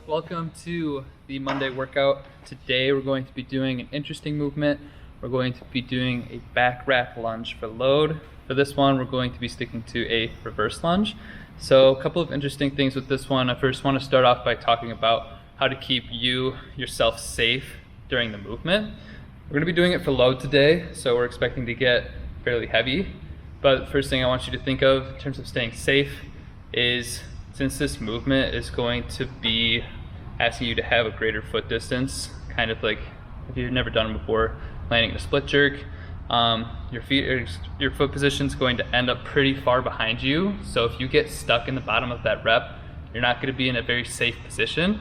Welcome to the Monday workout. Today we're going to be doing an interesting movement. We're going to be doing a back rack lunge for load. For this one, we're going to be sticking to a reverse lunge. So a couple of interesting things with this one. I first want to start off by talking about how to keep yourself safe during the movement. We're going to be doing it for load today, so we're expecting to get fairly heavy. But the first thing I want you to think of in terms of staying safe is, since this movement is going to be asking you to have a greater foot distance, kind of like if you've never done it before, landing a split jerk, your foot position is going to end up pretty far behind you. So if you get stuck in the bottom of that rep, you're not going to be in a very safe position.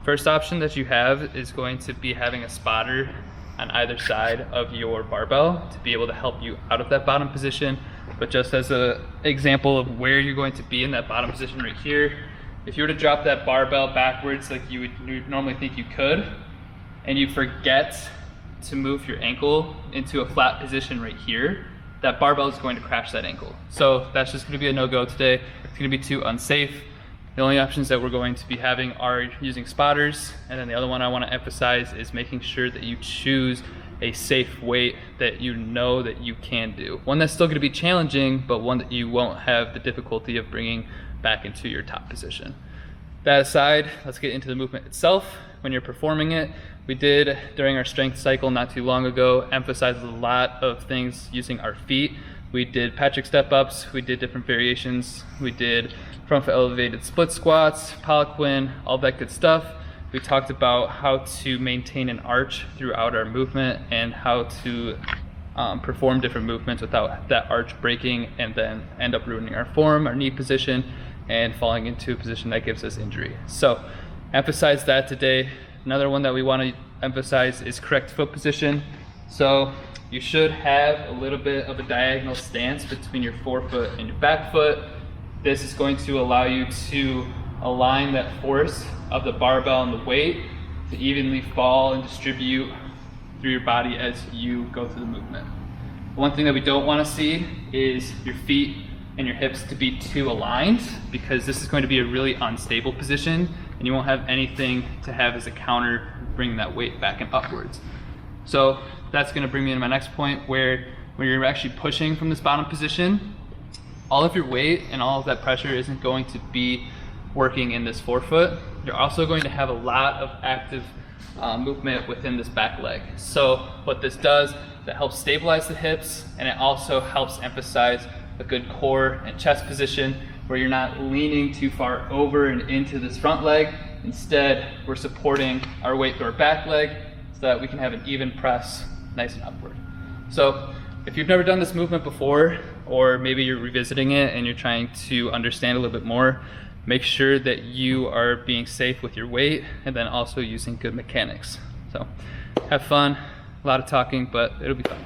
First option that you have is going to be having a spotter on either side of your barbell to be able to help you out of that bottom position. But just as an example of where you're going to be in that bottom position right here, if you were to drop that barbell backwards like you would normally think you could, and you forget to move your ankle into a flat position right here, that barbell is going to crash that ankle. So that's just going to be a no-go today. It's going to be too unsafe. The only options that we're going to be having are using spotters, and then the other one I want to emphasize is making sure that you choose a safe weight that you know that you can do. One that's still going to be challenging, but one that you won't have the difficulty of bringing back into your top position. That aside, let's get into the movement itself. When you're performing it, we did during our strength cycle not too long ago emphasize a lot of things using our feet. We did Patrick step-ups, we did different variations, we did front foot elevated split squats, poliquin, all that good stuff. We talked about how to maintain an arch throughout our movement and how to perform different movements without that arch breaking and then end up ruining our form, our knee position, and falling into a position that gives us injury. So emphasize that today. Another one that we want to emphasize is correct foot position. So you should have a little bit of a diagonal stance between your forefoot and your back foot. This is going to allow you to align that force of the barbell and the weight to evenly fall and distribute through your body as you go through the movement. One thing that we don't want to see is your feet and your hips to be too aligned, because this is going to be a really unstable position and you won't have anything to have as a counter bringing that weight back and upwards. So that's going to bring me to my next point, where when you're actually pushing from this bottom position, all of your weight and all of that pressure isn't going to be working in this forefoot. You're also going to have a lot of active movement within this back leg. So what this does, that helps stabilize the hips, and it also helps emphasize a good core and chest position where you're not leaning too far over and into this front leg. Instead, we're supporting our weight through our back leg so that we can have an even press, nice and upward. So if you've never done this movement before, or maybe you're revisiting it and you're trying to understand a little bit more, make sure that you are being safe with your weight and then also using good mechanics. So have fun, a lot of talking, but it'll be fun.